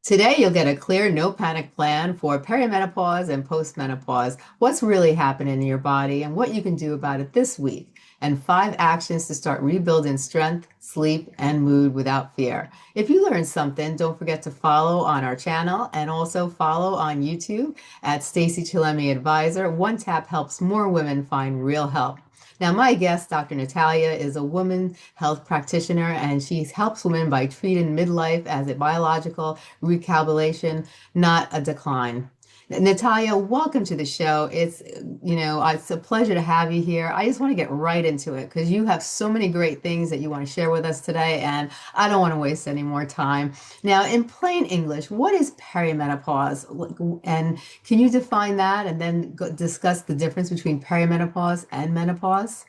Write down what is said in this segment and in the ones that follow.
Today, you'll get a clear, no panic plan for perimenopause and postmenopause, what's really happening in your body, and what you can do about it this week, and 5 actions to start rebuilding strength, sleep, and mood without fear. If you learned something, don't forget to follow on our channel and also follow on YouTube at Stacey Chillemi Advisor. One tap helps more women find real help. Now, my guest, Dr. Natalya, is a woman health practitioner, and she helps women by treating midlife as a biological recalibration, not a decline. Natalia, welcome to the show. It's a pleasure to have you here. I just want to get right into it because you have so many great things that you want to share with us today, and I don't want to waste any more time. Now, in plain English, what is perimenopause? And can you define that and then discuss the difference between perimenopause and menopause?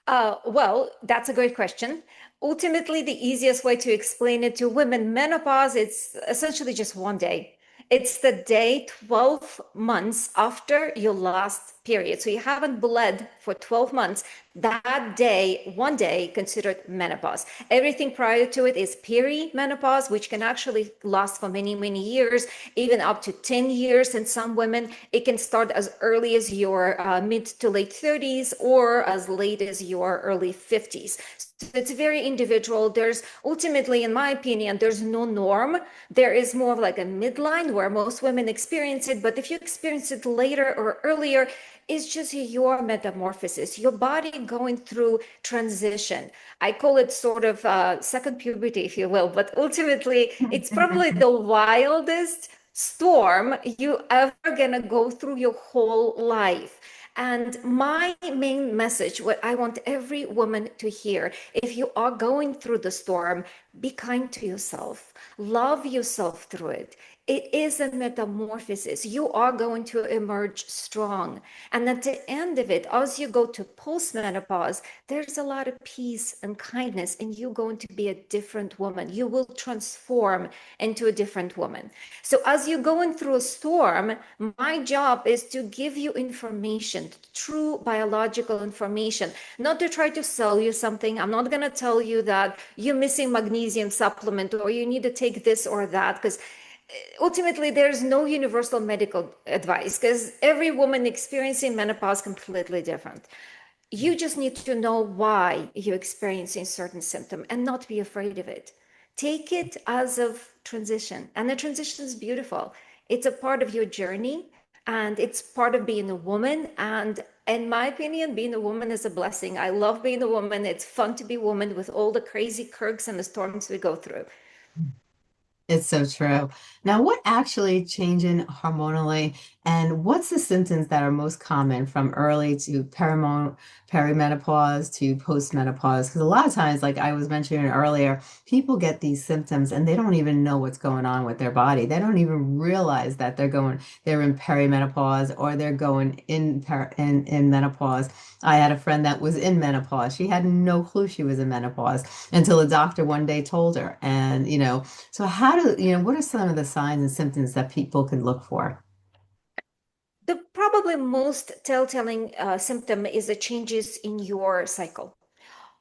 Well, that's a great question. Ultimately, the easiest way to explain it to women, menopause, it's essentially just one day. It's the day 12 months after your last period. So you haven't bled for 12 months. That day, one day, considered menopause. Everything prior to it is perimenopause, which can actually last for many, many years, even up to 10 years in some women. It can start as early as your mid to late 30s or as late as your early 50s. So it's very individual. There's ultimately, in my opinion, there's no norm. There is more of like a midline where most women experience it. But if you experience it later or earlier, it's just your metamorphosis, your body going through transition. I call it sort of second puberty, if you will, but ultimately, it's probably the wildest storm you ever gonna go through your whole life. And my main message, what I want every woman to hear, if you are going through the storm, be kind to yourself, love yourself through it. It is a metamorphosis. You are going to emerge strong. And at the end of it, as you go to postmenopause, there's a lot of peace and kindness, and you're going to be a different woman. You will transform into a different woman. So, as you're going through a storm, my job is to give you information, true biological information, not to try to sell you something. I'm not going to tell you that you're missing magnesium supplement or you need to take this or that, because ultimately there's no universal medical advice because every woman experiencing menopause is completely different. You just need to know why you're experiencing certain symptom and not be afraid of it. Take it as of transition, and the transition is beautiful. It's a part of your journey, and it's part of being a woman. And in my opinion, being a woman is a blessing. I love being a woman. It's fun to be a woman with all the crazy quirks and the storms we go through. It's so true. Now, what actually changing hormonally, and what's the symptoms that are most common from early to perimenopause to postmenopause? Because a lot of times, like I was mentioning earlier, people get these symptoms and they don't even know what's going on with their body. They don't even realize that they're in perimenopause or they're going in menopause. I had a friend that was in menopause. She had no clue she was in menopause until a doctor one day told her. And, so what are some of the signs and symptoms that people can look for? The probably most telltale symptom is the changes in your cycle.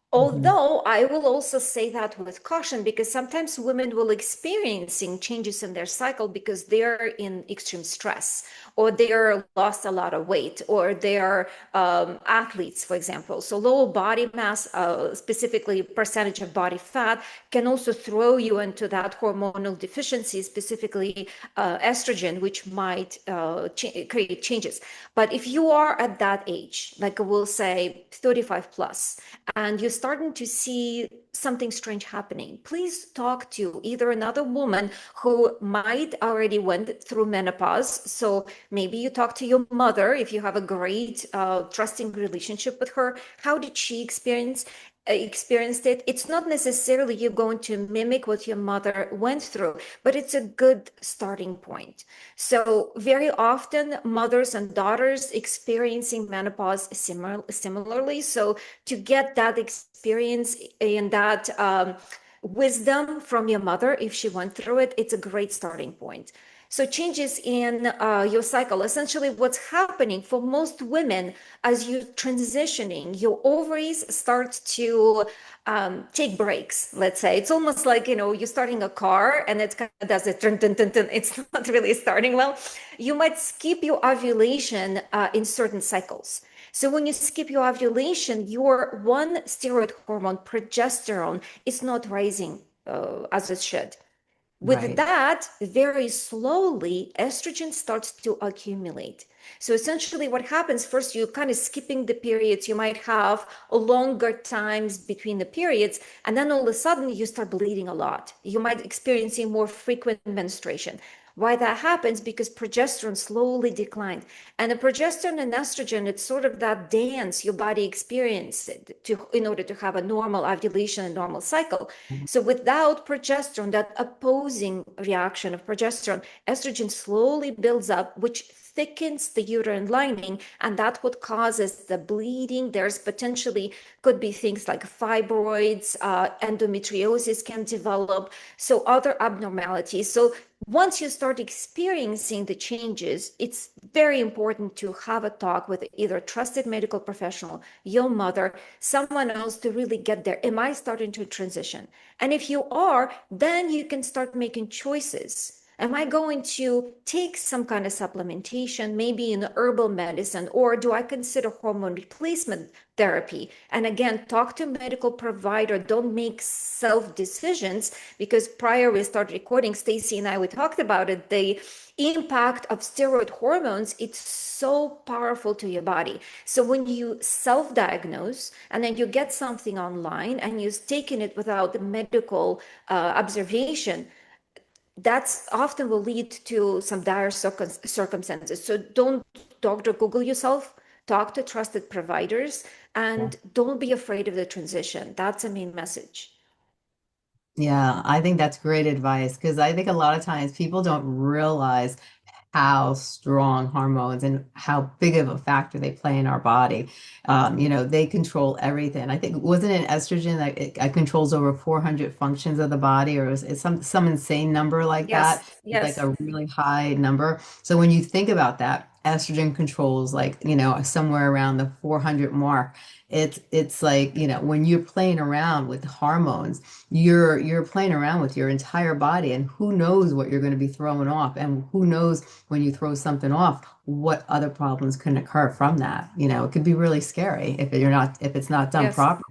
Mhm. Although I will also say that with caution, because sometimes women will experiencing changes in their cycle because they're in extreme stress, or they're lost a lot of weight, or they're athletes, for example. So low body mass, specifically percentage of body fat, can also throw you into that hormonal deficiency, specifically estrogen, which might create changes. But if you are at that age, like we'll say 35 plus, and you're starting to see something strange happening, please talk to either another woman who might already went through menopause. So maybe you talk to your mother if you have a great trusting relationship with her. How did she experienced it? It's not necessarily you're going to mimic what your mother went through, but it's a good starting point. So very often mothers and daughters experiencing menopause similarly. So to get that experience and that wisdom from your mother, if she went through it, it's a great starting point. So changes in your cycle. Essentially, what's happening for most women as you're transitioning, your ovaries start to take breaks. Let's say it's almost like you're starting a car and it kind of does it. Dun, dun, dun, dun. It's not really starting well. You might skip your ovulation in certain cycles. So when you skip your ovulation, your one steroid hormone, progesterone, is not rising as it should. With Right. that, very slowly, estrogen starts to accumulate. So essentially, what happens first, you're kind of skipping the periods. You might have longer times between the periods, and then all of a sudden, you start bleeding a lot. You might experiencing more frequent menstruation. Why that happens? Because progesterone slowly declined. And the progesterone and estrogen, it's sort of that dance your body experiences in order to have a normal ovulation and normal cycle. So without progesterone, that opposing reaction of progesterone, estrogen slowly builds up, which thickens the uterine lining, and that's what causes the bleeding. There's potentially could be things like fibroids, endometriosis can develop, so other abnormalities. So once you start experiencing the changes, it's very important to have a talk with either a trusted medical professional, your mother, someone else to really get there. Am I starting to transition? And if you are, then you can start making choices. Am I going to take some kind of supplementation, maybe in herbal medicine, or do I consider hormone replacement therapy? And again, talk to a medical provider. Don't make self decisions, because prior we started recording, Stacey and I, we talked about it. The impact of steroid hormones, it's so powerful to your body. So when you self-diagnose and then you get something online and you're taking it without medical observation, that's often will lead to some dire circumstances. So don't doctor Google yourself, talk to trusted providers, Yeah. and don't be afraid of the transition. That's the main message. Yeah, I think that's great advice because I think a lot of times people don't realize how strong hormones and how big of a factor they play in our body. They control everything. I think wasn't it estrogen that it controls over 400 functions of the body, or is some insane number like that? Yes, It's like yes, a really high number. So when you think about that, estrogen controls like, somewhere around the 400 mark. It's like, when you're playing around with hormones, you're playing around with your entire body, and who knows what you're going to be throwing off, and who knows when you throw something off, what other problems can occur from that. It could be really scary if it's not done yes. properly.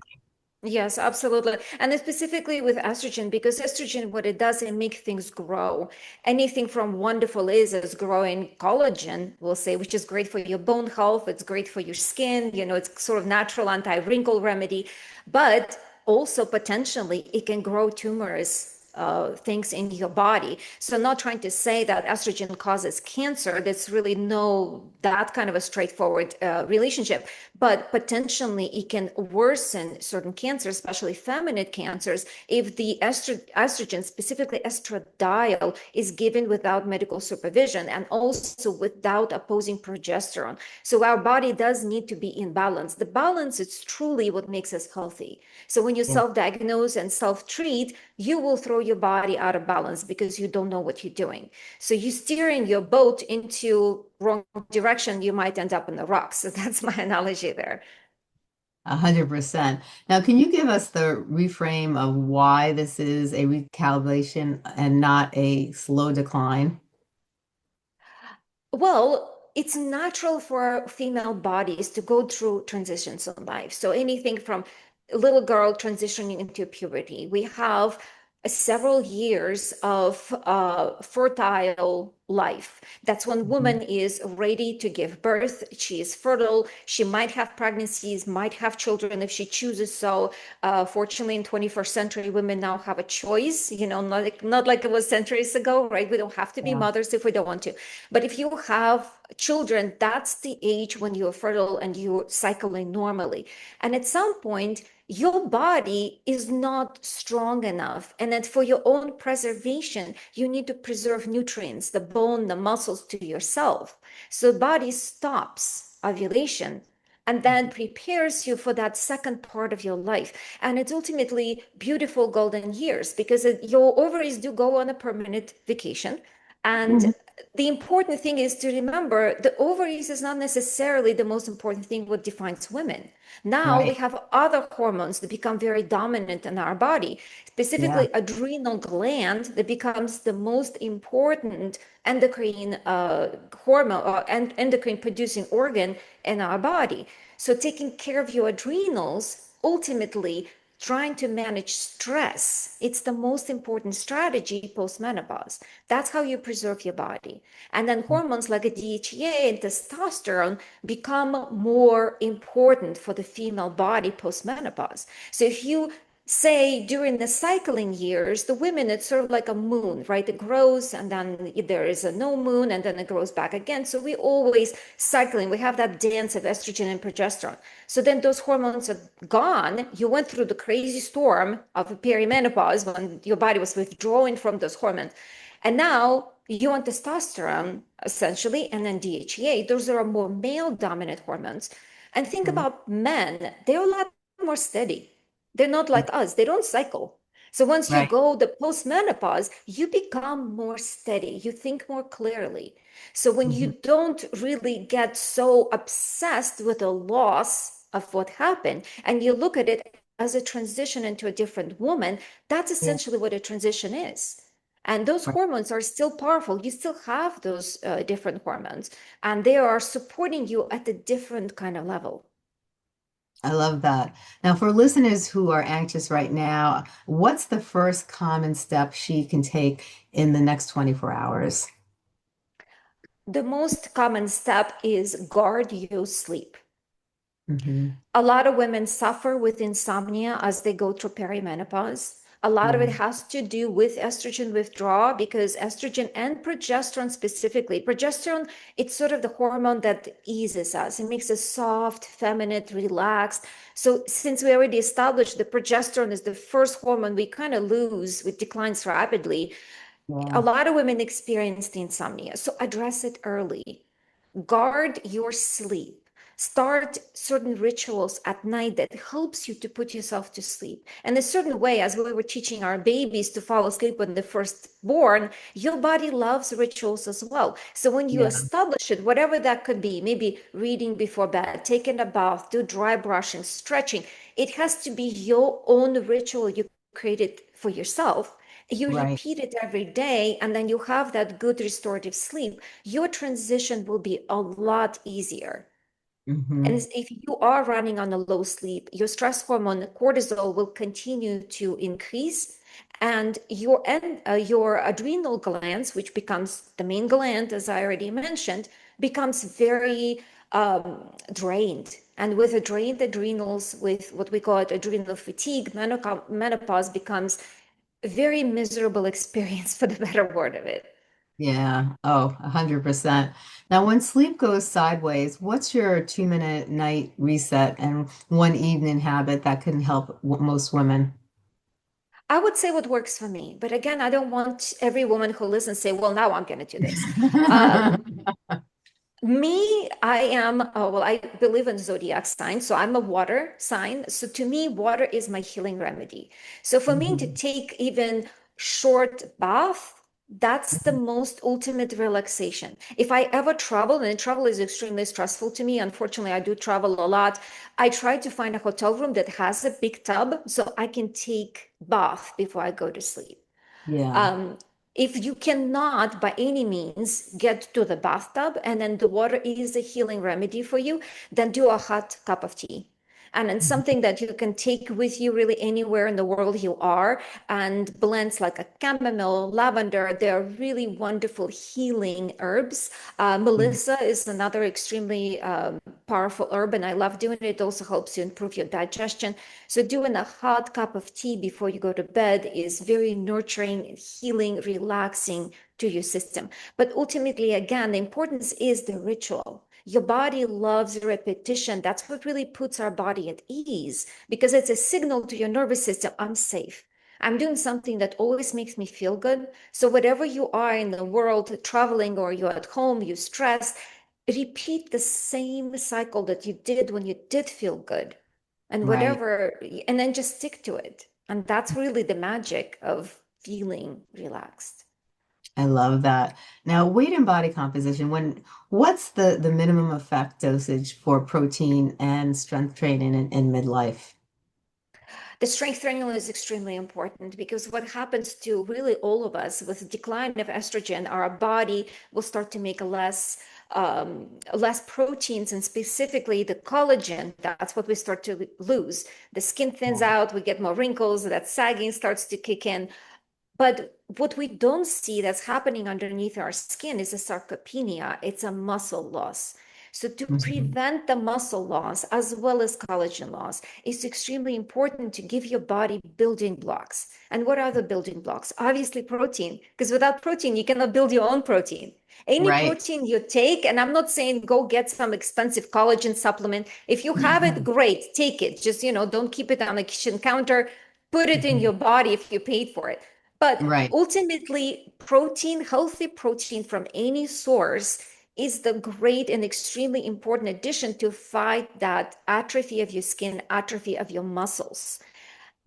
Yes, absolutely. And specifically with estrogen, because estrogen, what it does, it makes things grow. Anything from wonderful is growing collagen, we'll say, which is great for your bone health. It's great for your skin. It's sort of natural anti-wrinkle remedy, but also potentially it can grow tumors. Things in your body. So, not trying to say that estrogen causes cancer. That's really no that kind of a straightforward relationship, but potentially it can worsen certain cancers, especially feminine cancers, if the estrogen, specifically estradiol, is given without medical supervision and also without opposing progesterone. So our body does need to be in balance. The balance is truly what makes us healthy. So when you Yeah. self-diagnose and self-treat, you will throw your body out of balance because you don't know what you're doing. So you steering your boat into wrong direction, you might end up in the rocks. So that's my analogy there. 100%. Now, can you give us the reframe of why this is a recalibration and not a slow decline? Well, it's natural for female bodies to go through transitions in life. So anything from a little girl transitioning into puberty, we have several years of fertile life. That's when Mhm. woman is ready to give birth. She is fertile. She might have pregnancies, might have children if she chooses so. Fortunately, in 21st century, women now have a choice. Not like it was centuries ago, right? We don't have to be Yeah. mothers if we don't want to. But if you have children, that's the age when you're fertile and you're cycling normally. And at some point, your body is not strong enough. And that for your own preservation, you need to preserve nutrients, the bone, the muscles to yourself. So body stops ovulation and then prepares you for that second part of your life. And it's ultimately beautiful golden years because your ovaries do go on a permanent vacation. And Mhm. the important thing is to remember the ovaries is not necessarily the most important thing what defines women. Now we Right. have other hormones that become very dominant in our body, Yeah. specifically adrenal gland that becomes the most important endocrine hormone or endocrine producing organ in our body. So taking care of your adrenals ultimately trying to manage stress. It's the most important strategy post-menopause. That's how you preserve your body. And then hormones like DHEA and testosterone become more important for the female body post-menopause. So if you say during the cycling years, the women, it's sort of like a moon, right? It grows and then there is a no moon and then it grows back again. So we always cycling, we have that dance of estrogen and progesterone. So then those hormones are gone. You went through the crazy storm of perimenopause when your body was withdrawing from those hormones. And now you want testosterone essentially, and then DHEA. Those are more male dominant hormones. And think Mhm. about men, they're a lot more steady. They're not like us, they don't cycle. So once you Right. go the post-menopause, you become more steady, you think more clearly. So when Mhm. you don't really get so obsessed with the loss of what happened and you look at it as a transition into a different woman, that's Yeah. essentially what a transition is. And those Right. hormones are still powerful. You still have those different hormones, and they are supporting you at a different kind of level. I love that. Now, for listeners who are anxious right now, what's the first common step she can take in the next 24 hours? The most common step is guard your sleep. Hmm. A lot of women suffer with insomnia as they go through perimenopause. A lot of Yeah. it has to do with estrogen withdrawal because estrogen and progesterone specifically, progesterone, it's sort of the hormone that eases us. It makes us soft, feminine, relaxed. So since we already established that progesterone is the first hormone we kind of lose, it declines rapidly. A Yeah. lot of women experience the insomnia. So address it early. Guard your sleep. Start certain rituals at night that helps you to put yourself to sleep. And a certain way, as we were teaching our babies to fall asleep when they're first born, your body loves rituals as well. So when you Yeah. establish it, whatever that could be, maybe reading before bed, taking a bath, do dry brushing, stretching, it has to be your own ritual you created for yourself. You Right. repeat it every day, and then you have that good restorative sleep. Your transition will be a lot easier. And Hmm. if you are running on a low sleep, your stress hormone cortisol will continue to increase, and your adrenal glands, which becomes the main gland, as I already mentioned, becomes very drained. And with a drained adrenals, with what we call it adrenal fatigue, menopause becomes a very miserable experience, for the better word of it. Yeah. Oh, 100%. Now, when sleep goes sideways, what's your 2-minute night reset and one evening habit that can help most women? I would say what works for me, but again, I don't want every woman who listens say, "Well, now I'm going to do this." Um, Me, I am, well, I believe in zodiac signs, so I'm a water sign. So to me, water is my healing remedy. So for me to Mhm. take even short bath, that's the most ultimate relaxation. If I ever travel, and travel is extremely stressful to me, unfortunately, I do travel a lot. I try to find a hotel room that has a big tub so I can take bath before I go to sleep. Yeah. Um, if you cannot by any means get to the bathtub and then the water is a healing remedy for you, then do a hot cup of tea. And then Mhm. something that you can take with you really anywhere in the world you are, and blends like a chamomile, lavender. They're really wonderful healing herbs. Melissa is another extremely powerful herb, and I love doing it. It also helps you improve your digestion. So doing a hot cup of tea before you go to bed is very nurturing, healing, relaxing to your system. But ultimately, again, the importance is the ritual. Your body loves repetition. That's what really puts our body at ease because it's a signal to your nervous system, I'm safe. I'm doing something that always makes me feel good. So whatever you are in the world, traveling or you're at home, you stress, repeat the same cycle that you did when you did feel good and Right. whatever, and then just stick to it. And that's really the magic of feeling relaxed. I love that. Now, weight and body composition, what's the minimum effect dosage for protein and strength training in midlife? The strength training is extremely important because what happens to really all of us with decline of estrogen, our body will start to make less proteins, and specifically the collagen. That's what we start to lose. The skin thins out, we get more wrinkles, that sagging starts to kick in. But what we don't see that's happening underneath our skin is a sarcopenia. It's a muscle loss. So to Mhm. prevent the muscle loss as well as collagen loss, it's extremely important to give your body building blocks. And what are the building blocks? Obviously protein, because without protein, you cannot build your own protein. Any Right. protein you take, and I'm not saying go get some expensive collagen supplement. If you have it, Mhm. great, take it. Just, don't keep it on the kitchen counter. Put it in your body if you paid for it. But Right. ultimately, protein, healthy protein from any source is the great and extremely important addition to fight that atrophy of your skin, atrophy of your muscles.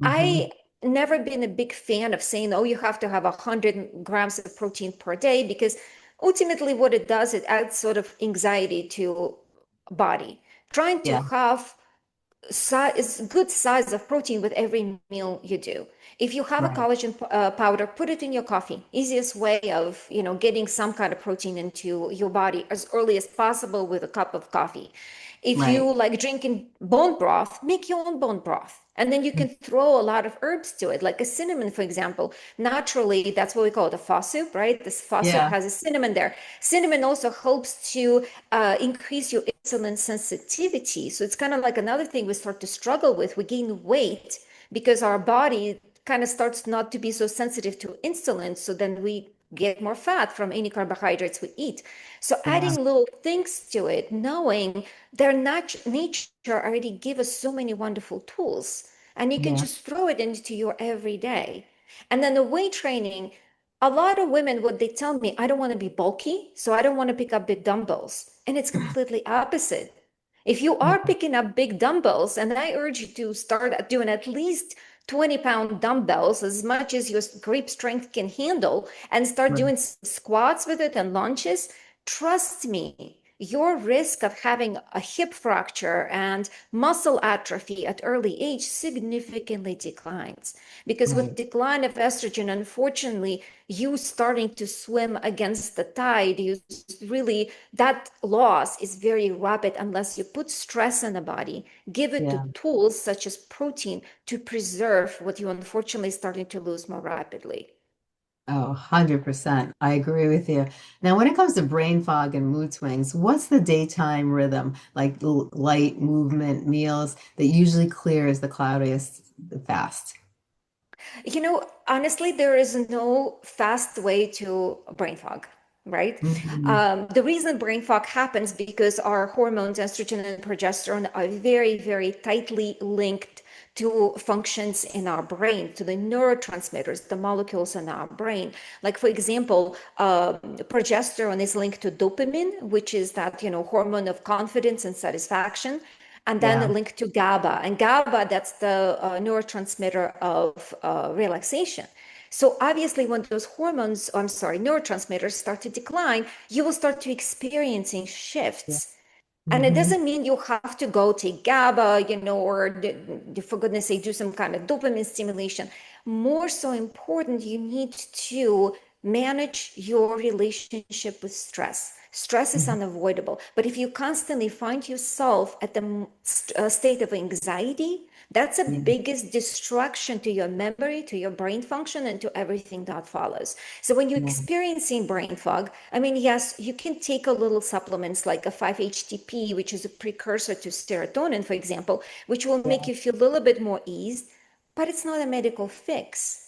I Hmm. never been a big fan of saying, oh, you have to have 100 grams of protein per day, because ultimately what it does, it adds sort of anxiety to body. Trying to Yeah. have size, good size of protein with every meal you do. If you have a Right. collagen powder, put it in your coffee. Easiest way of, getting some kind of protein into your body as early as possible with a cup of coffee. If Right. you like drinking bone broth, make your own bone broth. And then you can throw a lot of herbs to it, like a cinnamon, for example. Naturally, that's what we call it, a pho soup, right? This pho soup Yeah. has a cinnamon there. Cinnamon also helps to increase your insulin sensitivity. So it's kind of like another thing we start to struggle with. We gain weight because our body kind of starts not to be so sensitive to insulin. So then we get more fat from any carbohydrates we eat. So Yeah. adding little things to it, knowing their nature already give us so many wonderful tools, and you can Yeah. just throw it into your everyday. And then the weight training, a lot of women, what they tell me, I don't want to be bulky, so I don't want to pick up big dumbbells. And it's completely opposite. If you are Yeah. picking up big dumbbells, and I urge you to start doing at least 20-pound dumbbells, as much as your grip strength can handle, and start Right. doing squats with it and lunges, trust me, your risk of having a hip fracture and muscle atrophy at early age significantly declines. Because with Right. decline of estrogen, unfortunately, you starting to swim against the tide, you really, that loss is very rapid unless you put stress on the body, give it to Yeah. tools such as protein to preserve what you unfortunately starting to lose more rapidly. Oh, 100%. I agree with you. Now, when it comes to brain fog and mood swings, what's the daytime rhythm, like light movement, meals that usually clears the cloudiest fast? Honestly, there is no fast way to brain fog, right? Mhm. The reason brain fog happens because our hormones, estrogen and progesterone, are very, very tightly linked to functions in our brain, to the neurotransmitters, the molecules in our brain. Like, for example, progesterone is linked to dopamine, which is that, hormone of confidence and satisfaction, and then Yeah. linked to GABA. And GABA, that's the neurotransmitter of relaxation. So obviously, when those hormones, I'm sorry, neurotransmitters start to decline, you will start to experiencing Yeah. shifts. And it Hmm. doesn't mean you have to go take GABA, or for goodness sake, do some kind of dopamine stimulation. More so important, you need to manage your relationship with stress. Stress is unavoidable. But if you constantly find yourself at the state of anxiety, that's the Yeah. biggest distraction to your memory, to your brain function, and to everything that follows. So when you're Yeah. experiencing brain fog, I mean, yes, you can take a little supplements like a 5-HTP, which is a precursor to serotonin, for example, which will make Yeah. you feel a little bit more eased, but it's not a medical fix.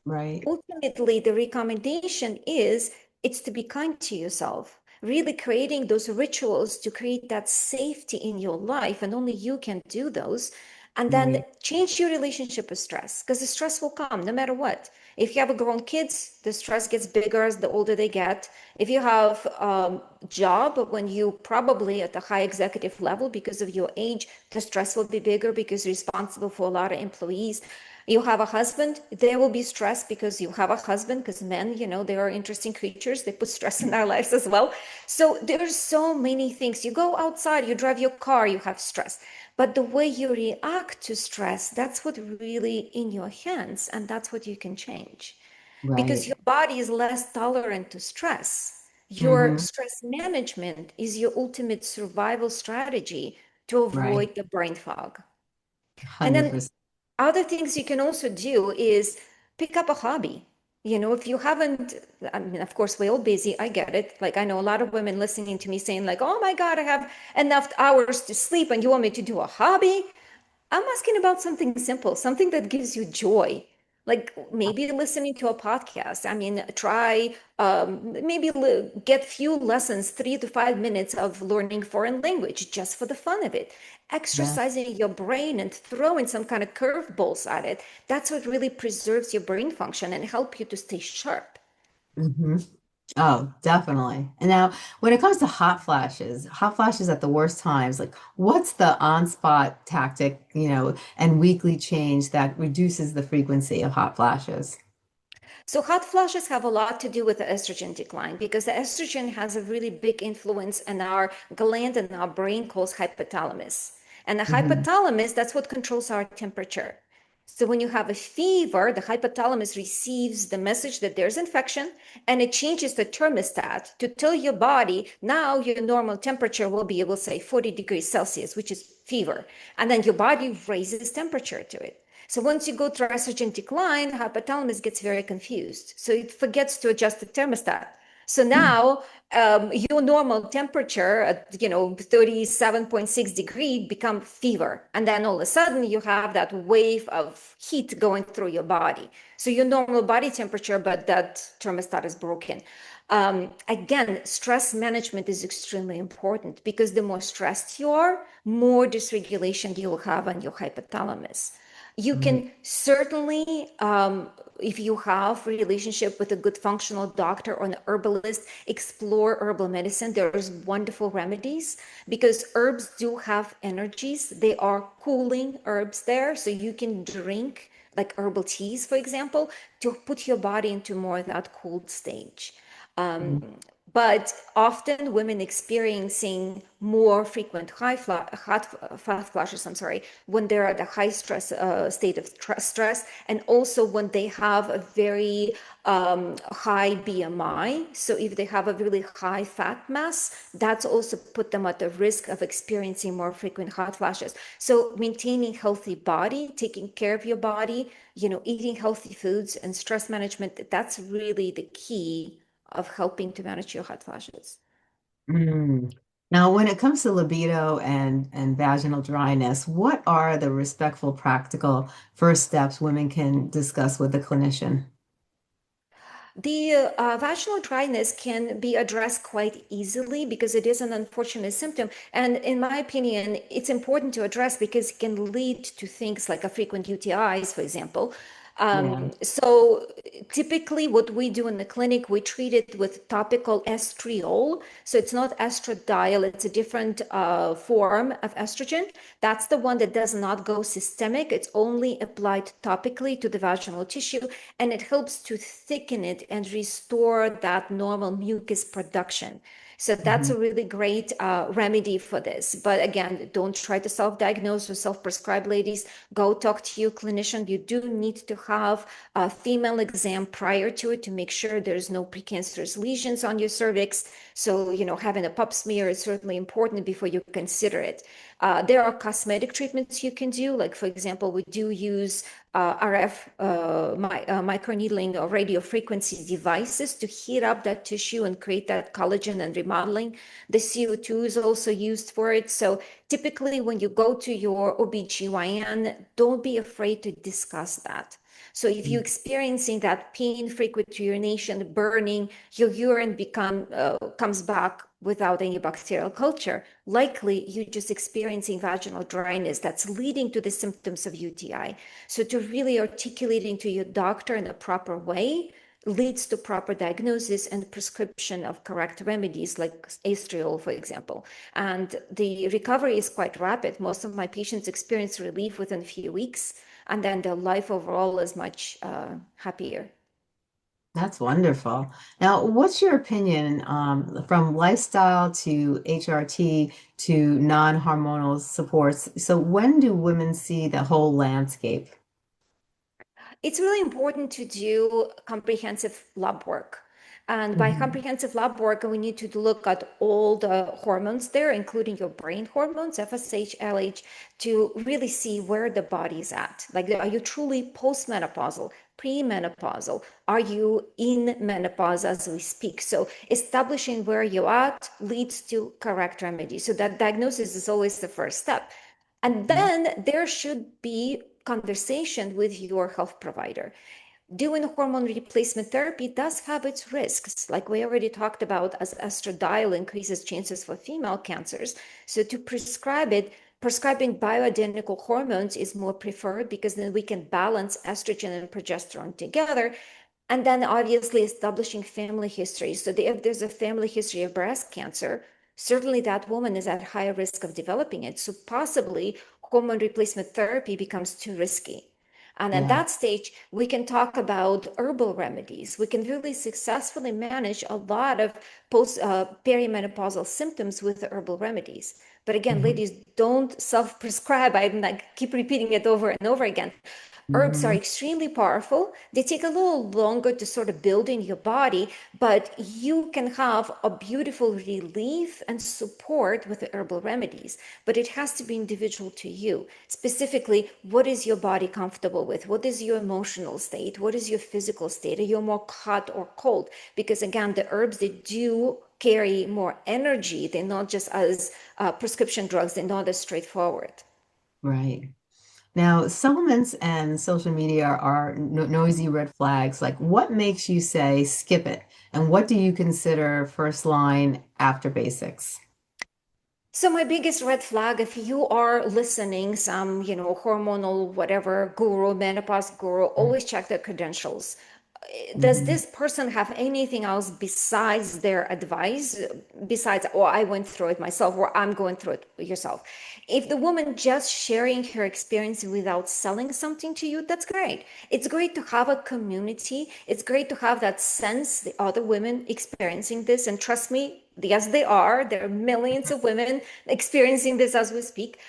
Right. Ultimately, the recommendation is it's to be kind to yourself, really creating those rituals to create that safety in your life, and only you can do those. And then Right. change your relationship with stress, because the stress will come no matter what. If you have grown kids, the stress gets bigger as the older they get. If you have a job when you probably at a high executive level because of your age, the stress will be bigger because you're responsible for a lot of employees. You have a husband, there will be stress because you have a husband, because men, they are interesting creatures. They put stress in our lives as well. So there's so many things. You go outside, you drive your car, you have stress. But the way you react to stress, that's what really in your hands, and that's what you can change. Because Right. your body is less tolerant to stress. Your Mm-hmm. stress management is your ultimate survival strategy to Right. avoid the brain fog. And then 100%. other things you can also do is pick up a hobby. If you haven't, I mean, of course, we're all busy. I get it. Like, I know a lot of women listening to me saying, like, oh my God, I have enough hours to sleep, and you want me to do a hobby? I'm asking about something simple, something that gives you joy. Like maybe listening to a podcast. I mean, try maybe get few lessons, 3 to 5 minutes of learning foreign language just for the fun of it. Yes. Exercising your brain and throwing some kind of curveballs at it. That's what really preserves your brain function and help you to stay sharp. Mm-hmm. Oh, definitely. And now, when it comes to hot flashes at the worst times, like what's the on-spot tactic, and weekly change that reduces the frequency of hot flashes? So hot flashes have a lot to do with the estrogen decline because the estrogen has a really big influence in our gland in our brain called hypothalamus. And the Hmm. hypothalamus, that's what controls our temperature. So when you have a fever, the hypothalamus receives the message that there's infection and it changes the thermostat to tell your body now your normal temperature will be, we'll say 40 degrees Celsius, which is fever. And then your body raises temperature to it. So once you go through estrogen decline, the hypothalamus gets very confused. So it forgets to adjust the thermostat. So now your normal temperature at 37.6 degree become fever. And then all of a sudden you have that wave of heat going through your body. So your normal body temperature, but that thermostat is broken. Again, stress management is extremely important because the more stressed you are, more dysregulation you will have on your hypothalamus. You Right. can certainly, if you have a relationship with a good functional doctor or an herbalist, explore herbal medicine. There's wonderful remedies because herbs do have energies. They are cooling herbs there, so you can drink like herbal teas, for example, to put your body into more of that cooled stage. Um, but often women experiencing more frequent hot flashes, I'm sorry, when they're at a high stress state of stress, and also when they have a very high BMI. So if they have a really high fat mass, that's also put them at the risk of experiencing more frequent hot flashes. So maintaining healthy body, taking care of your body, eating healthy foods and stress management, that's really the key of helping to manage your hot flashes. Mm. Now, when it comes to libido and vaginal dryness, what are the respectful, practical first steps women can discuss with the clinician? The vaginal dryness can be addressed quite easily because it is an unfortunate symptom. And in my opinion, it's important to address because it can lead to things like a frequent UTIs, for example. Yeah. So typically what we do in the clinic, we treat it with topical estriol. So it's not estradiol, it's a different form of estrogen. That's the one that does not go systemic. It's only applied topically to the vaginal tissue, and it helps to thicken it and restore that normal mucus production. So that's Mhm. a really great remedy for this. But again, don't try to self-diagnose or self-prescribe, ladies. Go talk to your clinician. You do need to have a female exam prior to it to make sure there's no precancerous lesions on your cervix. So, having a pap smear is certainly important before you consider it. There are cosmetic treatments you can do. Like, for example, we do use RF microneedling or radio frequency devices to heat up that tissue and create that collagen and remodeling. The CO2 is also used for it. So typically when you go to your OBGYN, don't be afraid to discuss that. So if you're experiencing that pain, frequent urination, burning, your urine comes back without any bacterial culture, likely you're just experiencing vaginal dryness that's leading to the symptoms of UTI. So to really articulating to your doctor in a proper way leads to proper diagnosis and prescription of correct remedies like estriol, for example. And the recovery is quite rapid. Most of my patients experience relief within a few weeks. and then their life overall is much happier. That's wonderful. Now, what's your opinion from lifestyle to HRT to non-hormonal supports? So when do women see the whole landscape? It's really important to do comprehensive lab work. And by Hmm. comprehensive lab work, we need to look at all the hormones there, including your brain hormones, FSH, LH, to really see where the body's at. Like, are you truly postmenopausal, premenopausal? Are you in menopause as we speak? So establishing where you're at leads to correct remedy. So that diagnosis is always the first step. And Yeah. then there should be conversation with your health provider. Doing hormone replacement therapy does have its risks, like we already talked about, as estradiol increases chances for female cancers. So to prescribe it, prescribing bioidentical hormones is more preferred because then we can balance estrogen and progesterone together. And then obviously establishing family history. So if there's a family history of breast cancer, certainly that woman is at higher risk of developing it. So possibly hormone replacement therapy becomes too risky. And at Yeah. that stage, we can talk about herbal remedies. We can really successfully manage a lot of perimenopausal symptoms with the herbal remedies. But again, Hmm. ladies, don't self-prescribe. I'm like keep repeating it over and over again. Herbs are Hmm. extremely powerful. They take a little longer to sort of build in your body, but you can have a beautiful relief and support with the herbal remedies. But it has to be individual to you. Specifically, what is your body comfortable with? What is your emotional state? What is your physical state? Are you more hot or cold? Because again, the herbs, they do carry more energy. They're not just as prescription drugs, they're not as straightforward. Right. Now, supplements and social media are no noisy red flags. Like, what makes you say skip it? And what do you consider first line after basics? So my biggest red flag, if you are listening, some, hormonal, whatever, guru, menopause guru, always check their credentials. Does Mm-hmm. this person have anything else besides their advice, besides, oh, I went through it myself, or I'm going through it yourself? If the woman just sharing her experience without selling something to you, that's great. It's great to have a community. It's great to have that sense, the other women experiencing this. And trust me, yes, they are. There are millions of women experiencing this as we speak.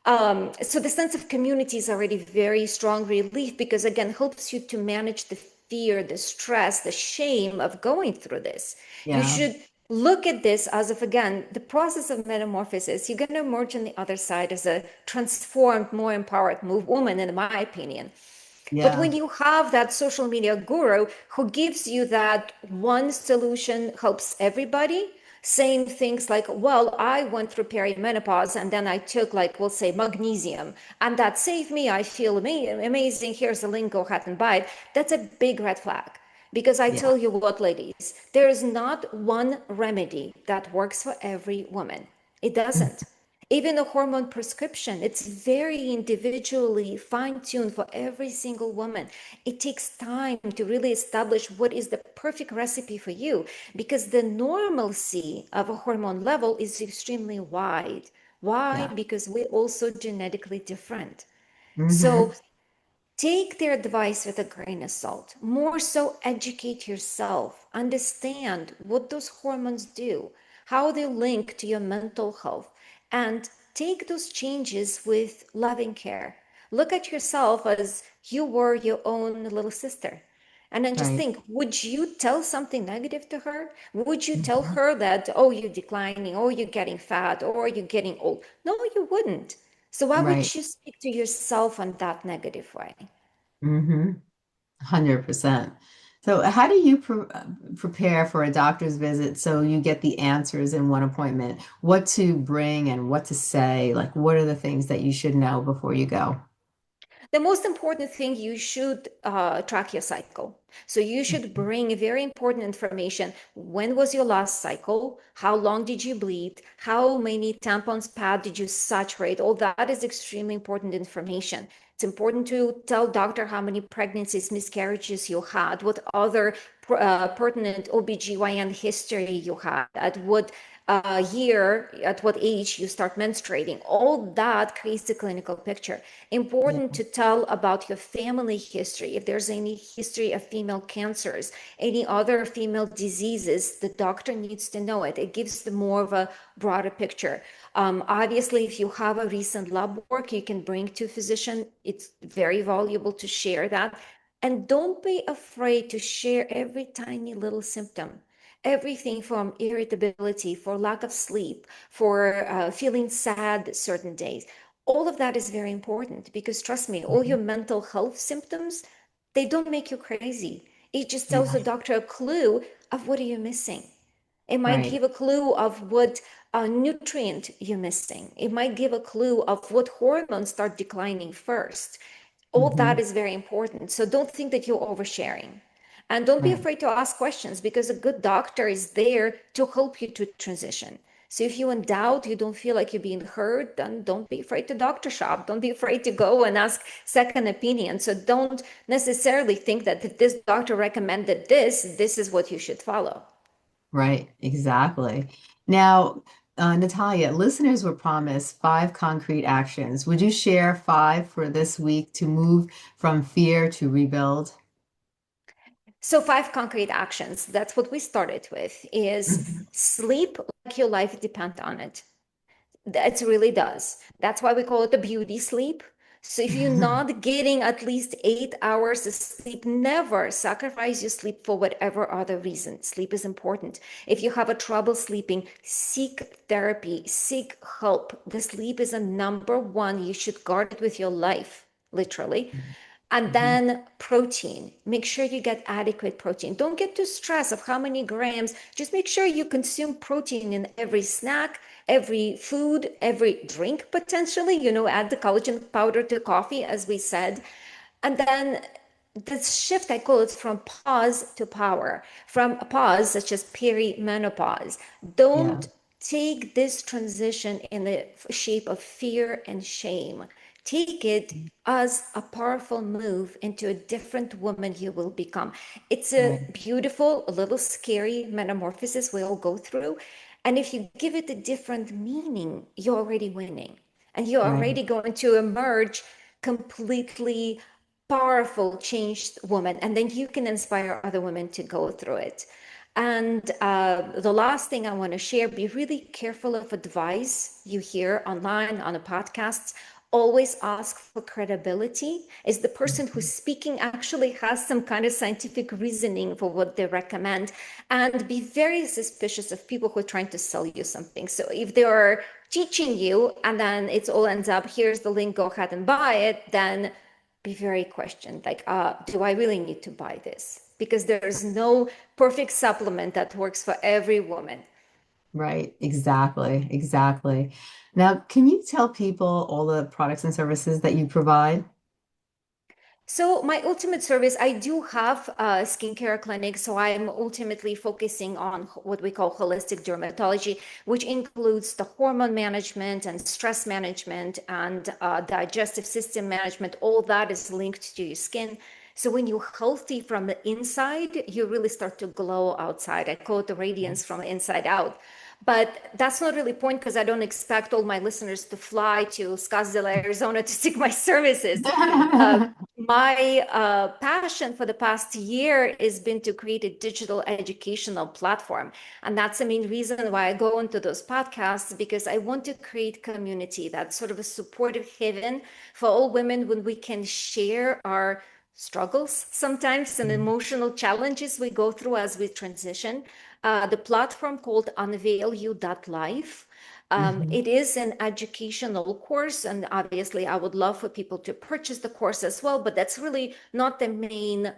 So the sense of community is already very strong relief because again helps you to manage the fear, the stress, the shame of going through this. You Yeah. should look at this as if again the process of metamorphosis, you're going to emerge on the other side as a transformed, more empowered woman, in my opinion. But Yeah. when you have that social media guru who gives you that one solution helps everybody, saying things like, well, I went through perimenopause and then I took, like, we'll say, magnesium, and that saved me. I feel amazing. Here's a link, go ahead and buy it. That's a big red flag. Because I Yeah. tell you what, ladies, there is not one remedy that works for every woman. It doesn't. Even a hormone prescription, it's very individually fine-tuned for every single woman. It takes time to really establish what is the perfect recipe for you because the normalcy of a hormone level is extremely wide. Why? Yeah. Because we're also genetically different. Hmm. So take their advice with a grain of salt. More so, educate yourself. Understand what those hormones do, how they link to your mental health, and take those changes with loving care. Look at yourself as you were your own little sister. And then just Right. think, would you tell something negative to her? Would you tell Hmm. her that, oh, you're declining, or you're getting fat, or you're getting old? No, you wouldn't. So why Right. would you speak to yourself in that negative way? Hmm. 100%. So, how do you prepare for a doctor's visit so you get the answers in one appointment? What to bring and what to say? Like, what are the things that you should know before you go? The most important thing, you should track your cycle. So you should bring very important information. When was your last cycle? How long did you bleed? How many tampons pad did you saturate? All that is extremely important information. It's important to tell doctor how many pregnancies, miscarriages you had, what other pertinent OBGYN history you had, at what year, at what age you start menstruating. All that creates the clinical picture. Yeah. Important to tell about your family history. If there's any history of female cancers, any other female diseases, the doctor needs to know it. It gives them more of a broader picture. Obviously, if you have a recent lab work, you can bring to a physician. It's very valuable to share that. And don't be afraid to share every tiny little symptom. Everything from irritability, for lack of sleep, for feeling sad certain days. All of that is very important because trust me, all your Mhm. mental health symptoms, they don't make you crazy. It just tells the Right. doctor a clue of what are you missing. It might Right. give a clue of what nutrient you're missing. It might give a clue of what hormones start declining first. All that Hmm. is very important. So don't think that you're oversharing. And don't be Right. afraid to ask questions because a good doctor is there to help you to transition. So if you're in doubt, you don't feel like you're being heard, then don't be afraid to doctor shop. Don't be afraid to go and ask second opinion. So don't necessarily think that if this doctor recommended this, this is what you should follow. Right. Exactly. Now, Natalia, listeners were promised 5 concrete actions. Would you share 5 for this week to move from fear to rebuild? So 5 concrete actions, that's what we started with, is Mhm. sleep like your life depends on it. It really does. That's why we call it the beauty sleep. So if you're not getting at least 8 hours of sleep, never sacrifice your sleep for whatever other reason. Sleep is important. If you have a trouble sleeping, seek therapy, seek help. The sleep is a number one. You should guard it with your life, literally. And Mhm. then protein. Make sure you get adequate protein. Don't get too stressed of how many grams. Just make sure you consume protein in every snack, every food, every drink potentially. Add the collagen powder to coffee, as we said. And then this shift, I call it from pause to power, from a pause, such as perimenopause. Yeah. Don't take this transition in the shape of fear and shame. Take it as a powerful move into a different woman you will become. It's a Right. beautiful, a little scary metamorphosis we all go through. And if you give it a different meaning, you're already winning. And you're Right. already going to emerge completely powerful, changed woman. And then you can inspire other women to go through it. And the last thing I want to share, be really careful of advice you hear online on the podcasts. Always ask for credibility. Is the person who's Mhm. speaking actually has some kind of scientific reasoning for what they recommend? And be very suspicious of people who are trying to sell you something. So if they are teaching you and then it all ends up, here's the link, go ahead and buy it, then be very questioned, like, do I really need to buy this? Because there's no perfect supplement that works for every woman. Right. Exactly. Exactly. Now, can you tell people all the products and services that you provide? So my ultimate service, I do have a skincare clinic. So I'm ultimately focusing on what we call holistic dermatology, which includes the hormone management and stress management and digestive system management. All that is linked to your skin. So when you're healthy from the inside, you really start to glow outside. I call it the radiance from the inside out. But that's not really point because I don't expect all my listeners to fly to Scottsdale, Arizona to seek my services. Uh, my passion for the past year has been to create a digital educational platform. And that's the main reason why I go into those podcasts, because I want to create community that's sort of a supportive haven for all women when we can share our struggles sometimes and emotional challenges we go through as we transition. The platform called unveilyou.life. Mhm. It is an educational course, and obviously, I would love for people to purchase the course as well, but that's really not the main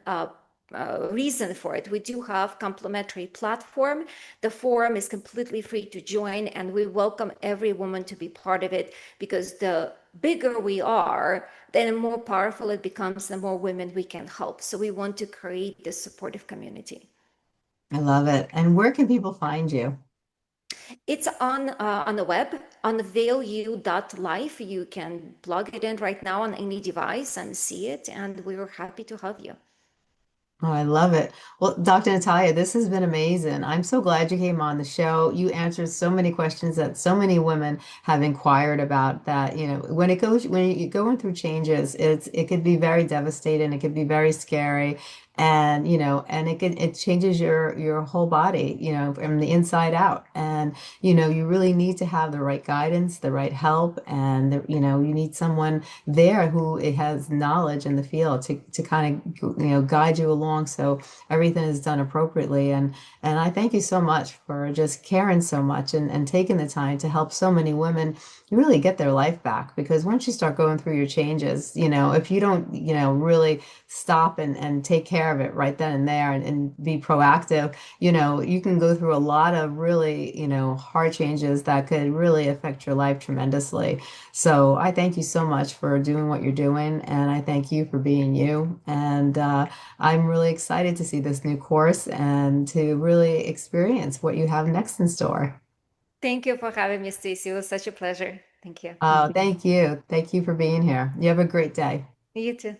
reason for it. We do have complimentary platform. The forum is completely free to join, and we welcome every woman to be part of it because the bigger we are, then the more powerful it becomes, the more women we can help. So we want to create this supportive community. I love it. And where can people find you? It's on the web, on unveilyou.life. You can plug it in right now on any device and see it, and we're happy to have you. Oh, I love it. Well, Dr. Natalia, this has been amazing. I'm so glad you came on the show. You answered so many questions that so many women have inquired about that, when you're going through changes, it could be very devastating, it could be very scary, and it changes your whole body, from the inside out. And you really need to have the right guidance, the right help, and you need someone there who has knowledge in the field to kind of guide you along so everything is done appropriately. And I thank you so much for just caring so much and taking the time to help so many women really get their life back. Because once you start going through your changes, if you don't really stop and take care of it right then and there, and be proactive, you can go through a lot of really hard changes that could really affect your life tremendously. So I thank you so much for doing what you're doing, and I thank you for being you. And I'm really excited to see this new course and to really experience what you have next in store. Thank you for having me, Stacey. It was such a pleasure. Thank you. Thank you. Thank you for being here. You have a great day. You too.